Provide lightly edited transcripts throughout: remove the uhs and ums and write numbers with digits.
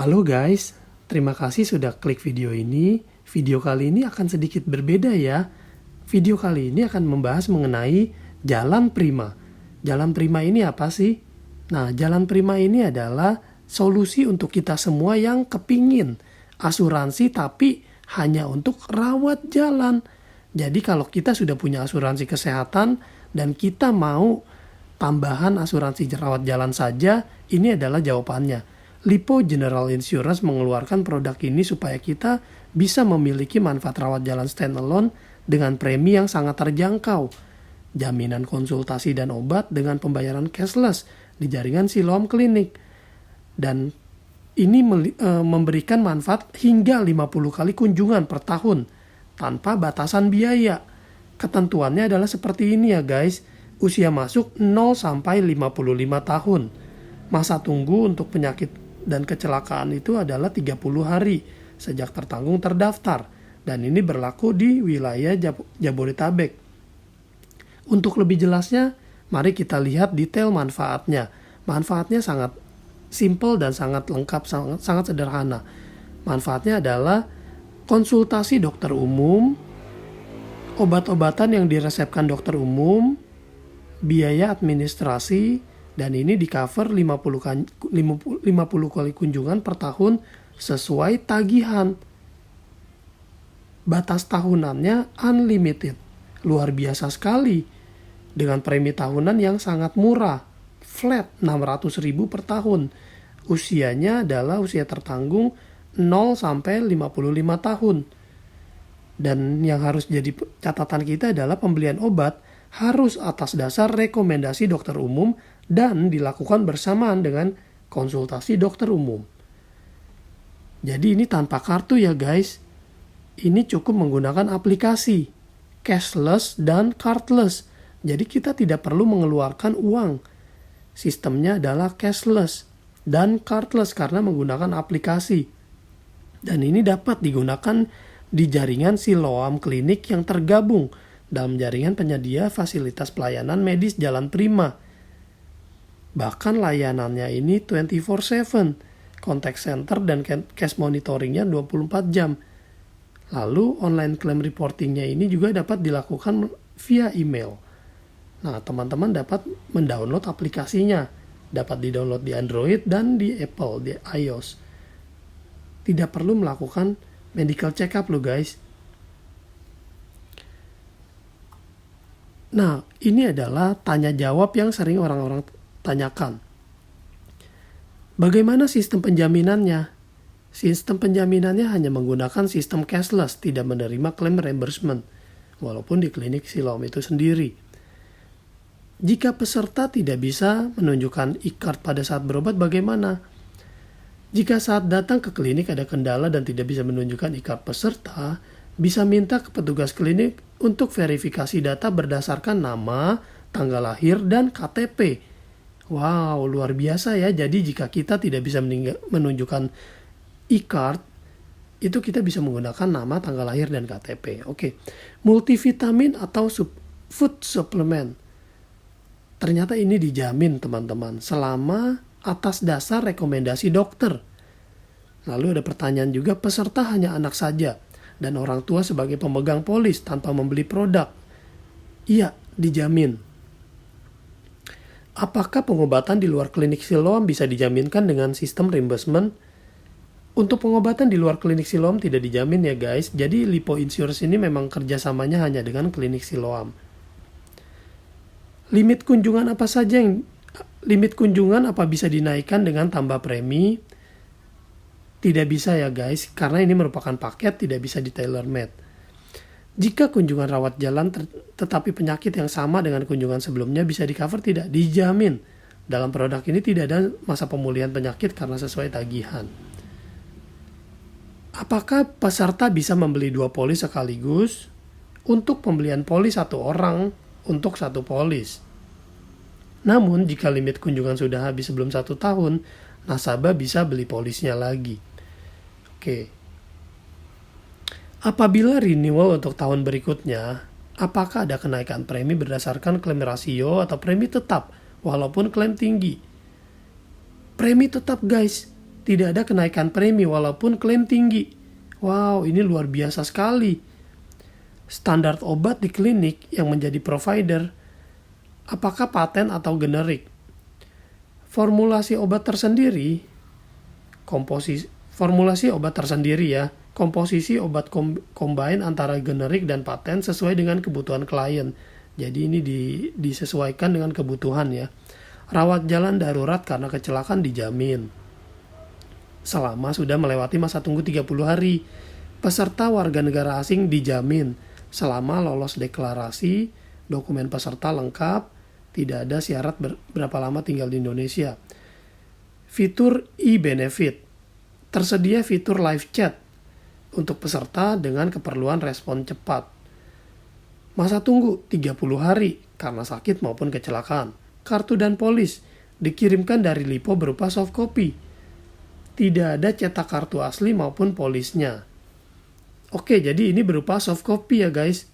Halo guys, terima kasih sudah klik video ini. Video kali ini akan sedikit berbeda ya. Video kali ini akan membahas mengenai Jalan Prima. Jalan Prima ini apa sih? Nah, Jalan Prima ini adalah solusi untuk kita semua yang kepingin asuransi tapi hanya untuk rawat jalan. Jadi kalau kita sudah punya asuransi kesehatan dan kita mau tambahan asuransi rawat jalan saja, ini adalah jawabannya. Lipo General Insurance mengeluarkan produk ini supaya kita bisa memiliki manfaat rawat jalan standalone dengan premi yang sangat terjangkau. Jaminan konsultasi dan obat dengan pembayaran cashless di jaringan Siloam Klinik. Dan ini memberikan manfaat hingga 50 kali kunjungan per tahun tanpa batasan biaya. Ketentuannya adalah seperti ini ya guys. Usia masuk 0 sampai 55 tahun. Masa tunggu untuk penyakit dan kecelakaan itu adalah 30 hari sejak tertanggung terdaftar. Dan ini berlaku di wilayah Jabodetabek. Untuk lebih jelasnya, mari kita lihat detail manfaatnya. Manfaatnya sangat simple dan sangat lengkap, sangat sederhana. Manfaatnya adalah konsultasi dokter umum, obat-obatan yang diresepkan dokter umum, biaya administrasi, dan ini di cover 50 kali kunjungan per tahun sesuai tagihan. Batas tahunannya unlimited. Luar biasa sekali. Dengan premi tahunan yang sangat murah. Flat 600.000 per tahun. Usianya adalah usia tertanggung 0 sampai 55 tahun. Dan yang harus jadi catatan kita adalah pembelian obat harus atas dasar rekomendasi dokter umum dan dilakukan bersamaan dengan konsultasi dokter umum. Jadi ini tanpa kartu ya guys. Ini cukup menggunakan aplikasi cashless dan cardless. Jadi kita tidak perlu mengeluarkan uang. Sistemnya adalah cashless dan cardless karena menggunakan aplikasi. Dan ini dapat digunakan di jaringan Siloam Klinik yang tergabung dalam jaringan penyedia fasilitas pelayanan medis Jalan Prima. Bahkan layanannya ini 24/7, contact center dan case monitoringnya 24 jam. Lalu online claim reportingnya ini juga dapat dilakukan via email. Nah, teman-teman dapat mendownload aplikasinya. Dapat di-download di Android dan di Apple, di iOS. Tidak perlu melakukan medical check-up loh guys. Nah, ini adalah tanya jawab yang sering orang-orang tanyakan. Bagaimana sistem penjaminannya? Sistem penjaminannya hanya menggunakan sistem cashless, tidak menerima klaim reimbursement, walaupun di klinik Siloam itu sendiri. Jika peserta tidak bisa menunjukkan e-card pada saat berobat, bagaimana? Jika saat datang ke klinik ada kendala dan tidak bisa menunjukkan e-card peserta, bisa minta ke petugas klinik untuk verifikasi data berdasarkan nama, tanggal lahir, dan KTP. Wow, luar biasa ya. Jadi jika kita tidak bisa menunjukkan e-card, itu kita bisa menggunakan nama, tanggal lahir, dan KTP. Oke. Multivitamin atau food supplement. Ternyata ini dijamin teman-teman selama atas dasar rekomendasi dokter. Lalu ada pertanyaan juga, peserta hanya anak saja dan orang tua sebagai pemegang polis tanpa membeli produk. Iya, dijamin. Apakah pengobatan di luar klinik Siloam bisa dijaminkan dengan sistem reimbursement? Untuk pengobatan di luar klinik Siloam tidak dijamin ya guys. Jadi Lipo Insurance ini memang kerjasamanya hanya dengan klinik Siloam. Limit kunjungan apa bisa dinaikkan dengan tambah premi? Tidak bisa ya guys, karena ini merupakan paket, tidak bisa di tailor made. Jika kunjungan rawat jalan tetapi penyakit yang sama dengan kunjungan sebelumnya bisa di cover, tidak dijamin. Dalam produk ini tidak ada masa pemulihan penyakit karena sesuai tagihan. Apakah peserta bisa membeli 2 polis sekaligus? Untuk pembelian polis 1 orang untuk 1 polis. Namun jika limit kunjungan sudah habis sebelum 1 tahun, nasabah bisa beli polisnya lagi. Oke. Apabila renewal untuk tahun berikutnya, apakah ada kenaikan premi berdasarkan klaim rasio atau premi tetap walaupun klaim tinggi? Premi tetap guys, Tidak ada kenaikan premi walaupun klaim tinggi. Wow, ini luar biasa sekali. Standar obat di klinik yang menjadi provider, apakah paten atau generik? Formulasi obat tersendiri ya, komposisi obat combine antara generik dan paten sesuai dengan kebutuhan klien. Jadi ini disesuaikan dengan kebutuhan ya. Rawat jalan darurat karena kecelakaan dijamin selama sudah melewati masa tunggu 30 hari. Peserta warga negara asing dijamin selama lolos deklarasi, dokumen peserta lengkap, tidak ada syarat berapa lama tinggal di Indonesia. Fitur e-benefit. Tersedia fitur live chat untuk peserta dengan keperluan respon cepat. Masa tunggu 30 hari karena sakit maupun kecelakaan. Kartu dan polis dikirimkan dari Lipo berupa soft copy. Tidak ada cetak kartu asli maupun polisnya. Oke, jadi ini berupa soft copy ya guys.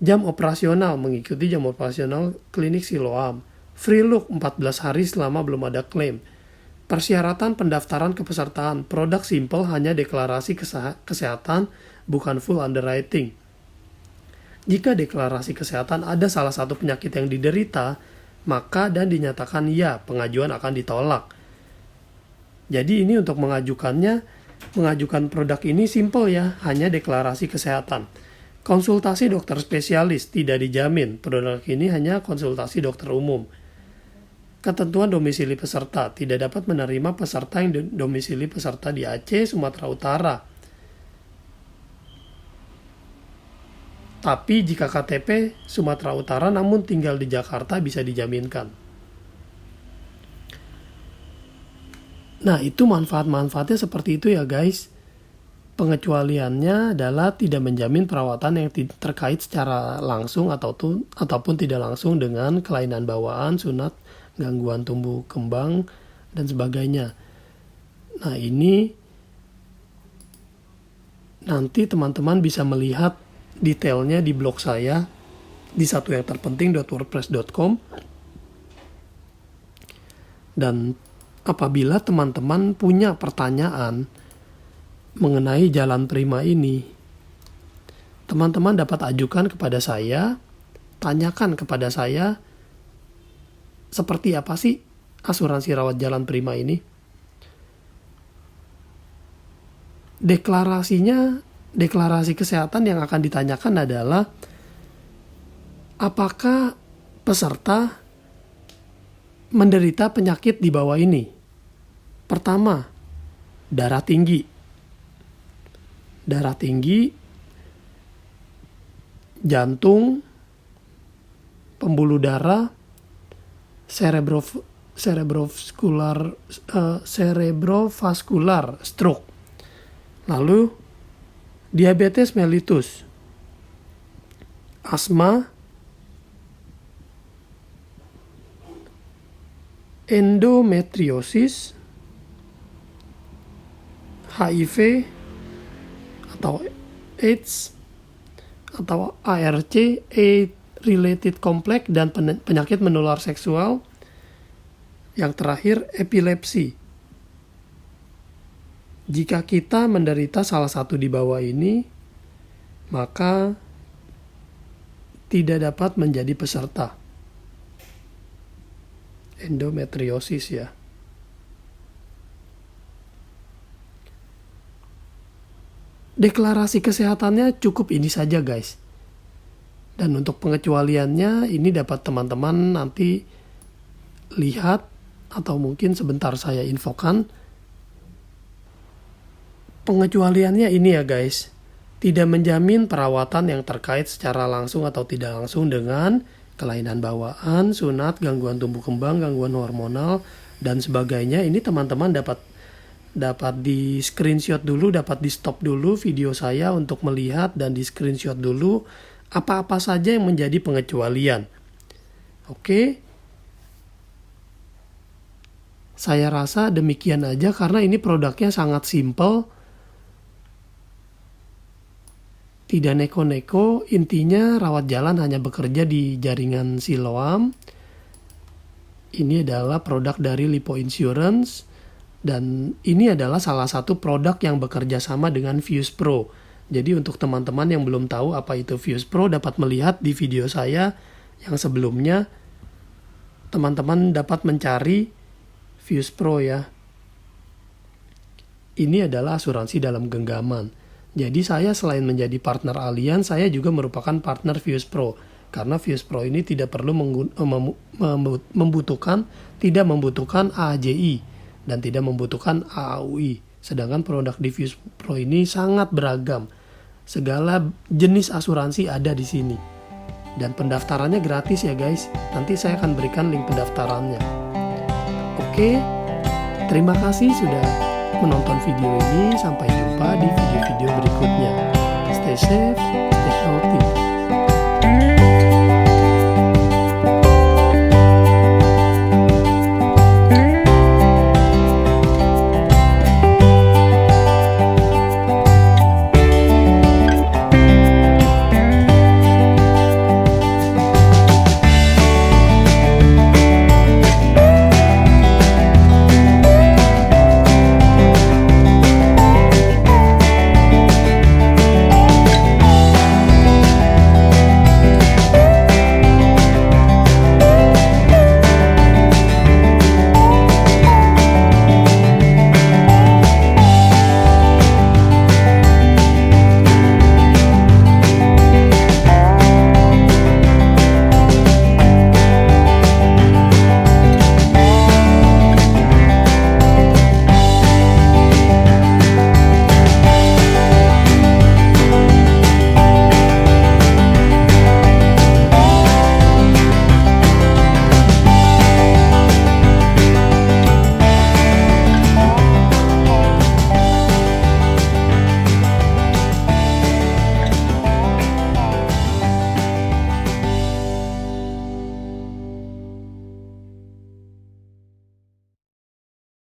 Jam operasional mengikuti jam operasional klinik Siloam. Free look 14 hari selama belum ada klaim. Persyaratan pendaftaran kepesertaan. Produk simple, hanya deklarasi kesehatan, bukan full underwriting. Jika deklarasi kesehatan ada salah satu penyakit yang diderita, maka dan dinyatakan ya, pengajuan akan ditolak. Jadi ini untuk mengajukan produk ini simple ya, hanya deklarasi kesehatan. Konsultasi dokter spesialis tidak dijamin, produk ini hanya konsultasi dokter umum. Ketentuan domisili peserta, tidak dapat menerima peserta yang domisili peserta di Aceh, Sumatera Utara. Tapi jika KTP Sumatera Utara namun tinggal di Jakarta bisa dijaminkan. Nah, itu manfaat-manfaatnya seperti itu ya guys. Pengecualiannya adalah tidak menjamin perawatan yang terkait secara langsung ataupun tidak langsung dengan kelainan bawaan, sunat, gangguan tumbuh kembang, dan sebagainya. Nah, ini nanti teman-teman bisa melihat detailnya di blog saya di satuyangterpenting.wordpress.com. Dan apabila teman-teman punya pertanyaan mengenai Jalan Prima ini, teman-teman dapat ajukan kepada saya, tanyakan kepada saya seperti apa sih asuransi rawat jalan Prima ini. Deklarasi kesehatan yang akan ditanyakan adalah apakah peserta menderita penyakit di bawah ini. Pertama, darah tinggi, jantung, pembuluh darah, cerebrovascular stroke. Lalu diabetes mellitus, asma, endometriosis, HIV atau AIDS atau ARC, AIDS-related complex, dan penyakit menular seksual. Yang terakhir, epilepsi. Jika kita menderita salah satu di bawah ini, maka tidak dapat menjadi peserta. Endometriosis ya. Deklarasi kesehatannya cukup ini saja guys. Dan untuk pengecualiannya ini dapat teman-teman nanti lihat atau mungkin sebentar saya infokan. Pengecualiannya ini ya guys, tidak menjamin perawatan yang terkait secara langsung atau tidak langsung dengan kelainan bawaan, sunat, gangguan tumbuh kembang, gangguan hormonal, dan sebagainya. Ini teman-teman dapat di screenshot dulu, dapat di stop dulu video saya untuk melihat dan di screenshot dulu apa-apa saja yang menjadi pengecualian. Oke. Saya rasa demikian aja karena ini produknya sangat simple. Tidak neko-neko, intinya rawat jalan hanya bekerja di jaringan Siloam. Ini adalah produk dari Lipo Insurance. Dan ini adalah salah satu produk yang bekerja sama dengan Fuse Pro. Jadi untuk teman-teman yang belum tahu apa itu Fuse Pro dapat melihat di video saya yang sebelumnya. Teman-teman dapat mencari Fuse Pro ya. Ini adalah asuransi dalam genggaman. Jadi saya selain menjadi partner Allianz, saya juga merupakan partner Fuse Pro. Karena Fuse Pro ini tidak perlu membutuhkan AAJI dan tidak membutuhkan AAUI. Sedangkan produk di Fuse Pro ini sangat beragam. Segala jenis asuransi ada di sini. Dan pendaftarannya gratis ya guys. Nanti saya akan berikan link pendaftarannya. Oke, terima kasih sudah menonton video ini. Sampai jumpa di video-video berikutnya. Stay safe, stay healthy.